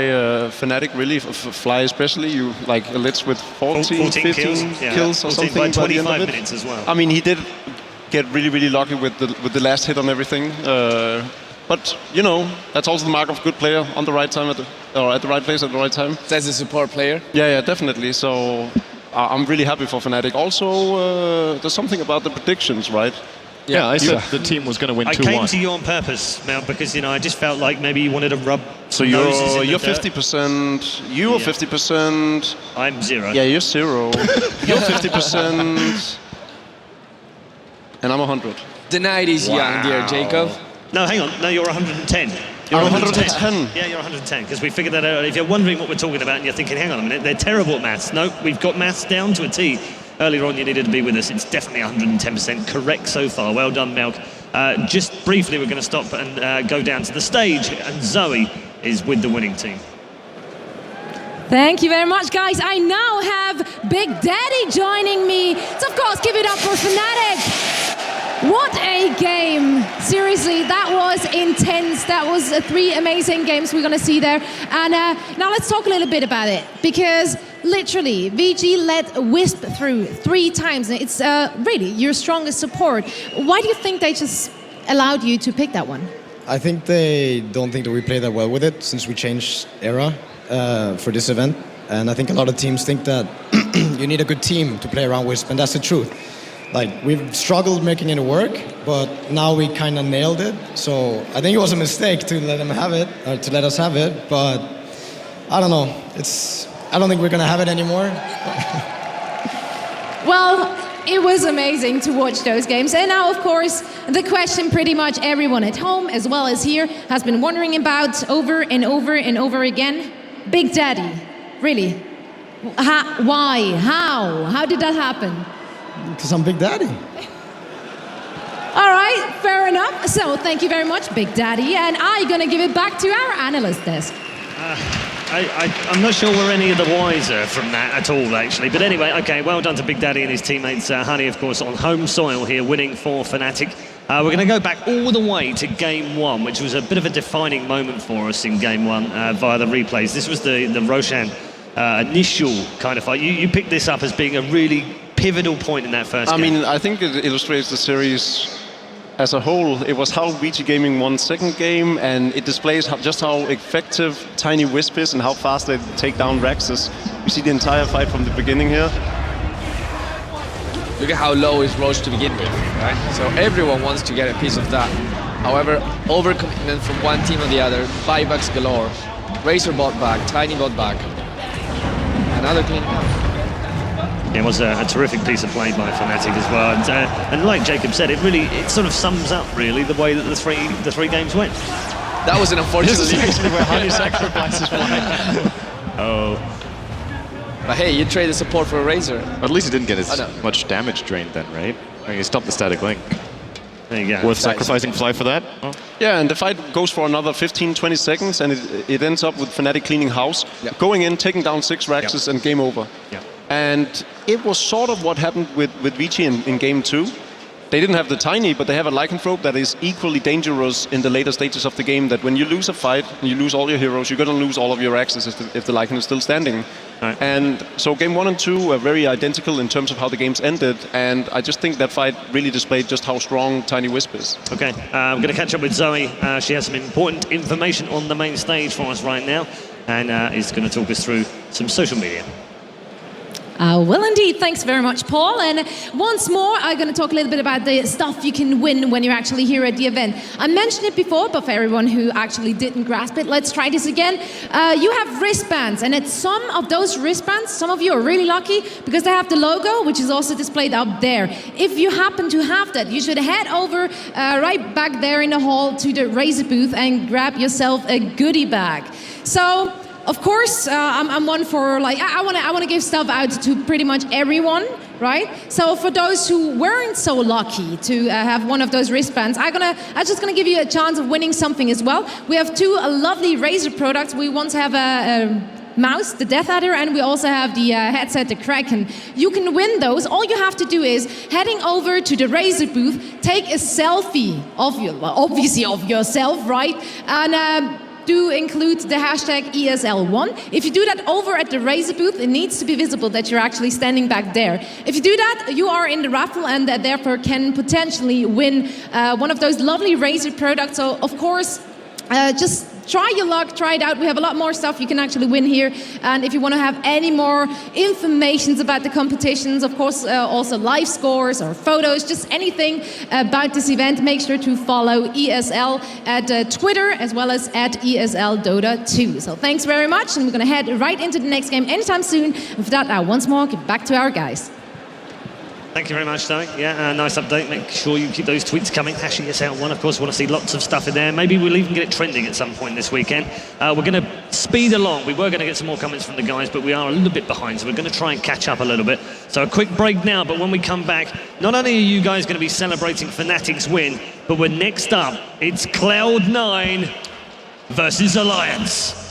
Fnatic, really. Fly especially, you like a Lich with 14 15 kills or something by by the end 25 of it. minutes as well. I mean, he did get really lucky with the last hit on everything. But you know, that's also the mark of a good player on the right time at the right place at the right time. That's a support player. Yeah, definitely. So I'm really happy for Fnatic. Also, there's something about the predictions, right? Yeah, I said the team was going to win 2-1. I came to you on purpose, Mel, because I just felt like maybe you wanted to rub. So you're 50%. You are 50%. I'm 0. Yeah, you're 0. You're 50%. And I'm 100. The night is young, dear Jacob. No, hang on. No, you're 110. You're 110. Yeah, you're 110, because we figured that out. If you're wondering what we're talking about and you're thinking, hang on a minute, they're terrible at maths. No, we've got maths down to a T. Earlier on, you needed to be with us. It's definitely 110% correct so far. Well done, Melk. Just briefly, we're going to stop and go down to the stage, and Zoe is with the winning team. Thank you very much, guys. I now have Big Daddy joining me. So, of course, give it up for Fnatic. What a game. Seriously, that was intense. That was 3 amazing games we're going to see there. And now let's talk a little bit about it, because literally, Vici led Wisp through 3 times. It's really your strongest support. Why do you think they just allowed you to pick that one? I think they don't think that we play that well with it since we changed era for this event. And I think a lot of teams think that you need a good team to play around Wisp, and that's the truth. Like, we've struggled making it work, but now we kind of nailed it. So I think it was a mistake to let them have it, or to let us have it, but I don't know. I don't think we're going to have it anymore. Well, it was amazing to watch those games. And now, of course, the question pretty much everyone at home, as well as here, has been wondering about over and over and over again. Big Daddy, really? Why? How did that happen? Because I'm Big Daddy. All right, fair enough. So thank you very much, Big Daddy. And I'm going to give it back to our analyst desk. I'm not sure we're any of the wiser from that at all, actually. But anyway, okay, well done to Big Daddy and his teammates. Honey, of course, on home soil here, winning for Fnatic. We're going to go back all the way to Game 1, which was a bit of a defining moment for us in Game 1 via the replays. This was the Roshan initial kind of fight. You picked this up as being a really pivotal point in that first game. I mean, I think it illustrates the series as a whole. It was how Vici Gaming won second game, and it displays just how effective Tiny Wisp is and how fast they take down Raxus. You see the entire fight from the beginning here. Look at how low is Roche to begin with, right? So everyone wants to get a piece of that. However, overcommitment from one team or the other, buybacks galore. Razor bought back, Tiny bought back. Another clean up. It was a terrific piece of play by Fnatic as well, and like Jacob said, it sort of sums up really the way that the three games went. That was an unfortunate. This is actually where Honey sacrifices one. Oh, but hey, you trade the support for a Razor. At least he didn't get as much damage drained then, right? I mean, he stopped the static link. there you go. Worth sacrificing Fly for that? Oh. Yeah, and the fight goes for another 15-20 seconds, and it ends up with Fnatic cleaning house, going in, taking down 6 Raxus, and game over. Yeah. And it was sort of what happened with Vici in Game 2. They didn't have the Tiny, but they have a Lycanthrope that is equally dangerous in the later stages of the game, that when you lose a fight, and you lose all your heroes, you're going to lose all of your Raxus if the Lycan is still standing. Right. And so game 1 and 2 were very identical in terms of how the games ended, and I just think that fight really displayed just how strong Tiny Wisp is. Okay, I'm going to catch up with Zoe. She has some important information on the main stage for us right now, and is going to talk us through some social media. Well, indeed. Thanks very much, Paul. And once more, I'm going to talk a little bit about the stuff you can win when you're actually here at the event. I mentioned it before, but for everyone who actually didn't grasp it, let's try this again. You have wristbands, and at some of those wristbands, some of you are really lucky because they have the logo, which is also displayed up there. If you happen to have that, you should head over right back there in the hall to the Razer booth and grab yourself a goodie bag. So, of course, I'm one for like I want to give stuff out to pretty much everyone, right? So for those who weren't so lucky to have one of those wristbands, I'm just gonna give you a chance of winning something as well. We have two lovely Razer products. We want to have a mouse, the Death Adder, and we also have the headset, the Kraken. You can win those. All you have to do is heading over to the Razer booth, take a selfie of you, obviously of yourself, right? And do include the hashtag ESL1. If you do that over at the Razer booth, it needs to be visible that you're actually standing back there. If you do that, you are in the raffle and therefore can potentially win one of those lovely Razer products. So, of course, just try your luck, try it out. We have a lot more stuff you can actually win here. And if you want to have any more information about the competitions, of course, also live scores or photos, just anything about this event, make sure to follow ESL at Twitter as well as at ESL Dota 2. So thanks very much, and we're going to head right into the next game anytime soon. With that, I once more give back to our guys. Thank you very much, Zoe. Yeah, nice update. Make sure you keep those tweets coming. #ESL1, of course, want to see lots of stuff in there. Maybe we'll even get it trending at some point this weekend. We're going to speed along. We were going to get some more comments from the guys, but we are a little bit behind, so we're going to try and catch up a little bit. So a quick break now, but when we come back, not only are you guys going to be celebrating Fnatic's win, but we're next up. It's Cloud9 versus Alliance.